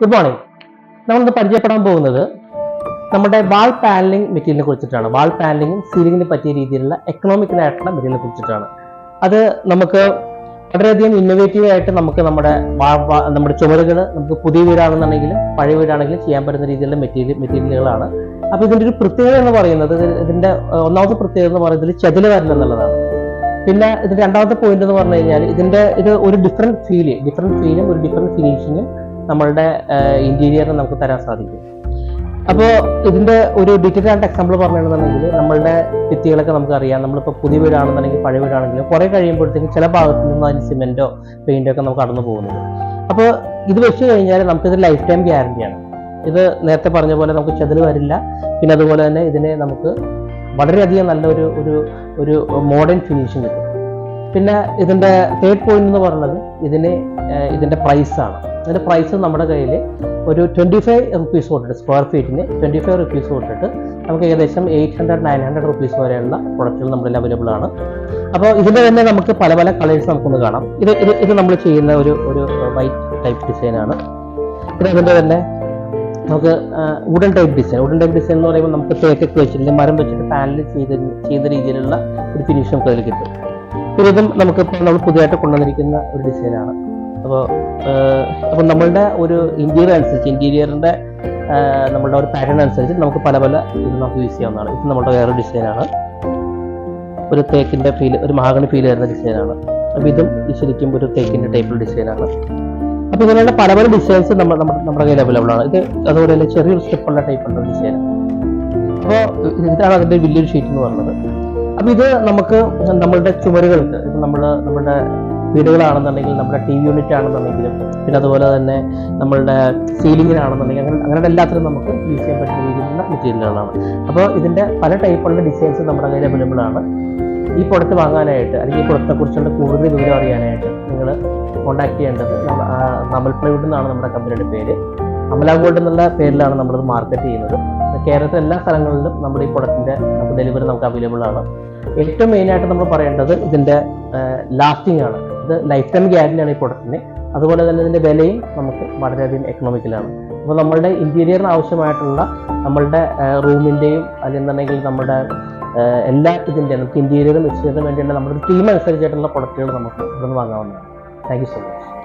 Good morning. നമ്മളിന്ന് പരിചയപ്പെടാൻ പോകുന്നത് നമ്മുടെ വാൾ പാനലിംഗ് മെറ്റീരിയലിനെ കുറിച്ചിട്ടാണ്. വാൾ പാനലിംഗും സീലിംഗിന് പറ്റിയ രീതിയിലുള്ള എക്കണോമിക്കലായിട്ടുള്ള മെറ്റീരിയലിനെ കുറിച്ചിട്ടാണ്. അത് നമുക്ക് വളരെയധികം ഇന്നോവേറ്റീവ് ആയിട്ട് നമുക്ക് നമ്മുടെ ചുമരുകൾ നമുക്ക് പുതിയ വീടാണെന്നുണ്ടെങ്കിലും പഴയ വീടാണെങ്കിലും ചെയ്യാൻ പറ്റുന്ന രീതിയിലുള്ള മെറ്റീരിയലുകളാണ്. അപ്പൊ ഇതിന്റെ ഒരു പ്രത്യേകത എന്ന് പറയുന്നത്, ഇതിന്റെ ഒന്നാമത്തെ പ്രത്യേകത എന്ന് പറയുന്നത് ചെതല് വരില്ല എന്നുള്ളതാണ്. പിന്നെ ഇതിന്റെ രണ്ടാമത്തെ പോയിന്റ് എന്ന് പറഞ്ഞു കഴിഞ്ഞാൽ ഇത് ഒരു ഡിഫറെന്റ് ഫീലും ഒരു ഡിഫറെന്റ് ഫിനിഷിങ്ങും നമ്മളുടെ ഇന്റീരിയറിന് നമുക്ക് തരാൻ സാധിക്കും. അപ്പോൾ ഇതിന്റെ ഒരു ഡീറ്റെയിൽ ആയിട്ട് എക്സാമ്പിൾ പറഞ്ഞിട്ടുണ്ടെങ്കിൽ, നമ്മളുടെ ഭിത്തികളൊക്കെ നമുക്കറിയാം. നമ്മളിപ്പോൾ പുതിയ വീടാണെന്നുണ്ടെങ്കിൽ പഴയ വീടാണെങ്കിലും കുറെ കഴിയുമ്പോഴത്തേക്കും ചില ഭാഗത്തു നിന്ന് അതിന് സിമെന്റോ പെയിന്റോ ഒക്കെ നമുക്ക് കടന്നു പോകുന്നത്. അപ്പോൾ ഇത് വെച്ച് കഴിഞ്ഞാൽ നമുക്കിത് ലൈഫ് ടൈം ഗ്യാരണ്ടിയാണ്. ഇത് നേരത്തെ പറഞ്ഞ പോലെ നമുക്ക് ചെതല് വരില്ല. പിന്നെ അതുപോലെ തന്നെ ഇതിന് നമുക്ക് വളരെയധികം നല്ല ഒരു മോഡേൺ ഫിനിഷിങ് കിട്ടും. പിന്നെ ഇതിന്റെ തേർഡ് പോയിന്റ് എന്ന് പറയുന്നത് ഇതിന്റെ പ്രൈസാണ്. ഇതിന്റെ പ്രൈസ് നമ്മുടെ കയ്യിൽ ഒരു 25 റുപ്പീസ് തൊട്ടിട്ട്, സ്ക്വയർ ഫീറ്റിന് 25 റുപ്പീസ് തൊട്ടിട്ട് നമുക്ക് ഏകദേശം 800-900 റുപ്പീസ് വരെയുള്ള പ്രൊഡക്റ്റുകൾ നമ്മുടെ അവൈലബിൾ ആണ്. അപ്പോൾ ഇതിന്റെ തന്നെ നമുക്ക് പല പല കളേഴ്സ് നമുക്കൊന്ന് കാണാം. ഇത് നമ്മൾ ചെയ്യുന്ന ഒരു വൈറ്റ് ടൈപ്പ് ഡിസൈനാണ്. പിന്നെ ഇതിന്റെ തന്നെ നമുക്ക് വുഡൻ ടൈപ്പ് ഡിസൈൻ എന്ന് പറയുമ്പോൾ നമുക്ക് തേക്കൊക്കെ വെച്ചിട്ട് മരം വെച്ചിട്ട് പാനൽ ചെയ്ത രീതിയിലുള്ള ഒരു ഫിനിഷ് നമുക്ക് അതിൽ കിട്ടും. പിന്നെ ഇതും നമ്മൾ പുതിയതായിട്ട് കൊണ്ടുവന്നിരിക്കുന്ന ഒരു ഡിസൈനാണ്. അപ്പോൾ നമ്മളുടെ ഒരു ഇന്റീരിയറിന്റെ നമ്മളുടെ ഒരു പാറ്റേൺ അനുസരിച്ച് നമുക്ക് പല ഇത് നമുക്ക് യൂസ് ചെയ്യാവുന്നതാണ്. ഇത് നമ്മുടെ വേറെ ഡിസൈനാണ്. ഒരു തേക്കിന്റെ ഫീൽ, ഒരു മഹാഗണി ഫീൽ വരുന്ന ഡിസൈനാണ്. അപ്പോൾ ഇതും ശരിക്കും ഒരു തേക്കിന്റെ ടൈപ്പിൽ ഡിസൈനാണ്. അപ്പോൾ ഇങ്ങനെയുള്ള പല ഡിസൈൻസ് നമ്മുടെ കയ്യിൽ അവൈലബിൾ ആണ്. ഇത് അതുപോലെ തന്നെ ചെറിയൊരു സ്റ്റെപ്പുള്ള ടൈപ്പുള്ള ഡിസൈൻ. അപ്പോൾ ഇതാണ് അതിന്റെ വലിയൊരു ഷീറ്റ് എന്ന് പറയുന്നത്. അപ്പോൾ ഇത് നമുക്ക് നമ്മളുടെ ചുമരുകൾക്ക്, ഇത് നമ്മുടെ വീടുകളാണെന്നുണ്ടെങ്കിൽ, നമ്മുടെ TV യൂണിറ്റ് ആണെന്നുണ്ടെങ്കിലും, പിന്നെ അതുപോലെ തന്നെ നമ്മളുടെ സീലിങ്ങിനാണെന്നുണ്ടെങ്കിൽ, അങ്ങനെ എല്ലാത്തിനും നമുക്ക് യൂസ് ചെയ്യാൻ പറ്റുന്ന രീതിയിലുള്ള മെറ്റീരിയലുകളാണ്. അപ്പോൾ ഇതിന്റെ പല ടൈപ്പുള്ള ഡിസൈൻസ് നമ്മുടെ കയ്യിൽ അവൈലബിൾ ആണ്. ഈ പ്രൊഡക്റ്റ് വാങ്ങാനായിട്ട് അല്ലെങ്കിൽ ഈ പ്രൊഡക്റ്റിനെ കുറിച്ചുള്ള കൂടുതൽ വിവരം അറിയാനായിട്ട് നിങ്ങൾ കോൺടാക്ട് ചെയ്യേണ്ടത് അമൽ പ്ലൈവുഡ് എന്നാണ് നമ്മുടെ കമ്പനിയുടെ പേര്. അമല ഗോൾഡ് എന്നുള്ള പേരിലാണ് നമ്മളിത് മാർക്കറ്റ് ചെയ്യുന്നത്. കേരളത്തിലെ എല്ലാ സ്ഥലങ്ങളിലും നമ്മുടെ ഈ പ്രൊഡക്റ്റിന്റെ ഡെലിവറി നമുക്ക് അവൈലബിൾ ആണ്. ഏറ്റവും മെയിനായിട്ട് നമ്മൾ പറയേണ്ടത് ഇതിന്റെ ലാസ്റ്റിംഗ് ആണ്. ഇത് ലൈഫ് ടൈം ഗ്യാരണ്ടിയാണ് ഈ പ്രൊഡക്റ്റിന്. അതുപോലെ തന്നെ ഇതിന്റെ വിലയും നമുക്ക് വളരെയധികം എക്കണോമിക്കലാണ്. അപ്പോൾ നമ്മളുടെ ഇന്റീരിയറിന് ആവശ്യമായിട്ടുള്ള നമ്മളുടെ റൂമിന്റെയും അല്ലെന്നുണ്ടെങ്കിൽ നമ്മുടെ എല്ലാ നമുക്ക് ഇന്റീരിയറും എക്സ്റ്റീരിയറിനും വേണ്ടിയുള്ള നമ്മുടെ ടീം അനുസരിച്ചായിട്ടുള്ള പ്രൊഡക്റ്റുകൾ നമുക്ക് ഇവിടുന്ന് വാങ്ങാവുന്നതാണ്. Thank you so much.